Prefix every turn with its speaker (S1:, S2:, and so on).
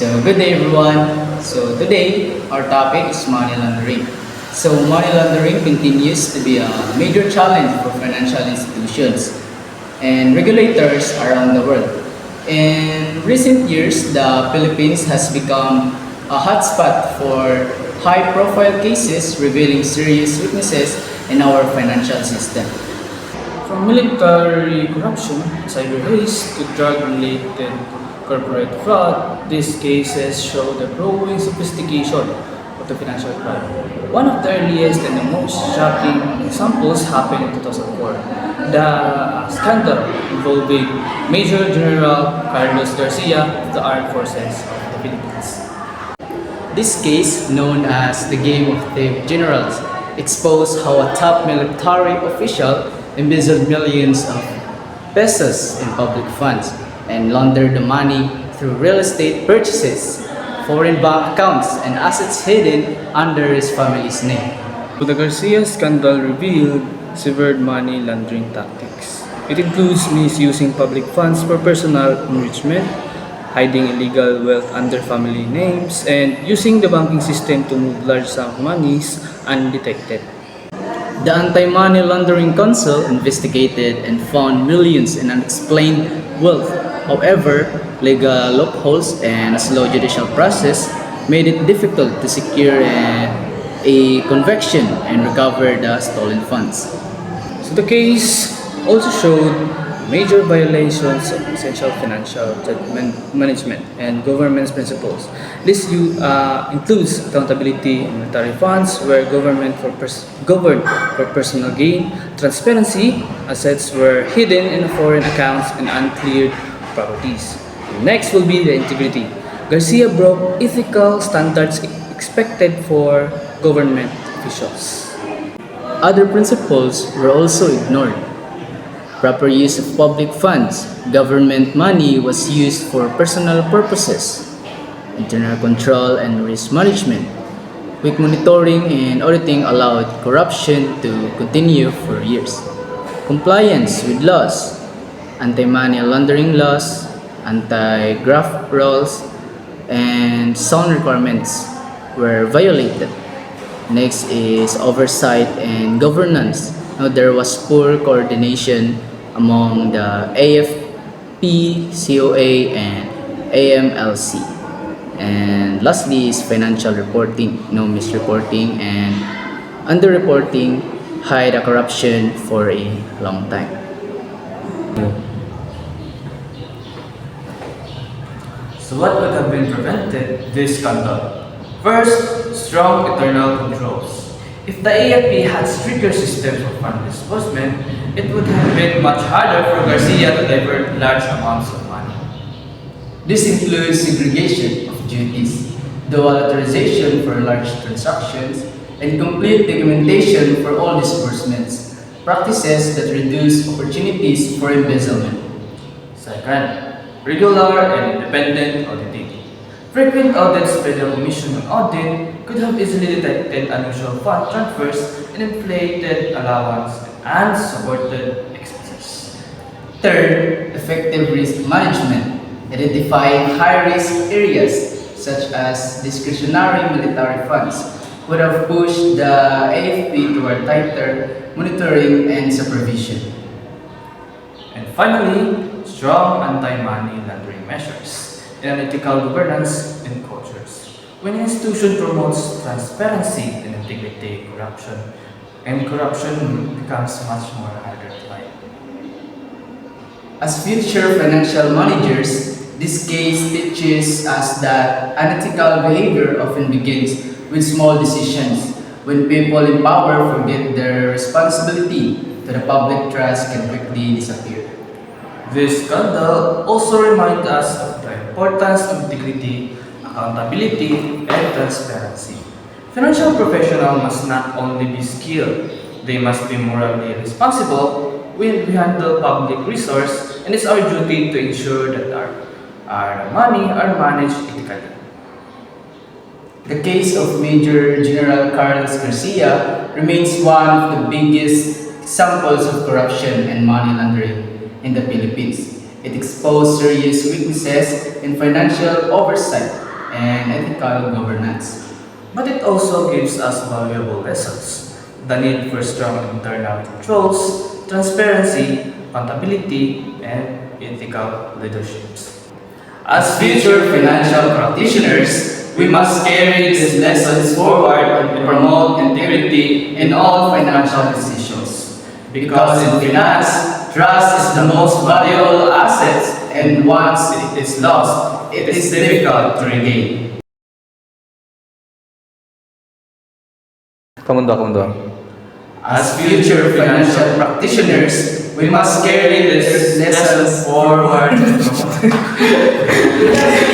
S1: Good day everyone. Today our topic is money laundering. Money laundering continues to be a major challenge for financial institutions and regulators around the world. In recent years, the Philippines has become a hotspot for high-profile cases revealing serious weaknesses in our financial system.
S2: From military corruption, cyber haste, to drug-related corporate fraud, these cases show the growing sophistication of the financial crime. One of the earliest and the most shocking examples happened in 2004. The scandal involving Major General Carlos Garcia of the Armed Forces of the Philippines.
S1: This case, known as the Game of the Generals, exposed how a top military official embezzled millions of pesos in public funds and laundered the money through real estate purchases, foreign bank accounts, and assets hidden under his family's name.
S2: The Garcia scandal revealed severe money laundering tactics. It includes misusing public funds for personal enrichment, hiding illegal wealth under family names, and using the banking system to move large sums of monies undetected.
S1: The Anti-Money Laundering Council investigated and found millions in unexplained wealth. However, legal loopholes and a slow judicial process made it difficult to secure a conviction and recover the stolen funds.
S2: So the case also showed major violations of essential financial judgment management and government's principles. This includes accountability in military funds, where government governed for personal gain, transparency, assets were hidden in foreign accounts, and uncleared properties. Next will be the integrity. Garcia broke ethical standards expected for government officials.
S1: Other principles were also ignored. Proper use of public funds. Government money was used for personal purposes. Internal control and risk management. Weak monitoring and auditing allowed corruption to continue for years. Compliance with laws. Anti-money laundering laws, anti-graft rules, and sound requirements were violated. Next is oversight and governance. Now, there was poor coordination among the AFP, COA, and AMLC. And lastly is financial reporting. No misreporting and underreporting hide a corruption for a long time.
S2: So what could have been prevented this scandal? First, strong internal controls. If the AFP had stricter systems of fund disbursement, it would have been much harder for Garcia to divert large amounts of money.
S1: This includes segregation of duties, dual authorization for large transactions, and complete documentation for all disbursements, practices that reduce opportunities for embezzlement.
S2: Second, regular and independent auditing. Frequent audits by the Commission on Audit could have easily detected unusual fund transfers and inflated allowance and supported expenses.
S1: Third, effective risk management, identifying high-risk areas such as discretionary military funds would have pushed the AFP toward tighter monitoring and supervision.
S2: And finally, strong anti-money laundering measures and ethical governance and cultures. When an institution promotes transparency and integrity, corruption becomes much more harder to fight.
S1: As future financial managers, this case teaches us that unethical behavior often begins with small decisions. When people in power forget their responsibility to the public, trust can quickly disappear.
S2: This scandal also reminds us of the importance of integrity, accountability, and transparency. Financial professionals must not only be skilled, they must be morally responsible when we handle public resources, and it's our duty to ensure that our money are managed ethically.
S1: The case of Major General Carlos Garcia remains one of the biggest examples of corruption and money laundering in the Philippines. It exposed serious weaknesses in financial oversight, and ethical governance.
S2: But it also gives us valuable lessons. The need for strong internal controls, transparency, accountability, and ethical leaderships.
S1: As future financial practitioners, we must carry these lessons forward and promote integrity in all financial decisions. Because in finance, trust is the most valuable asset, and once it is lost, it is difficult to regain. As future financial practitioners, we must carry these lessons forward and promote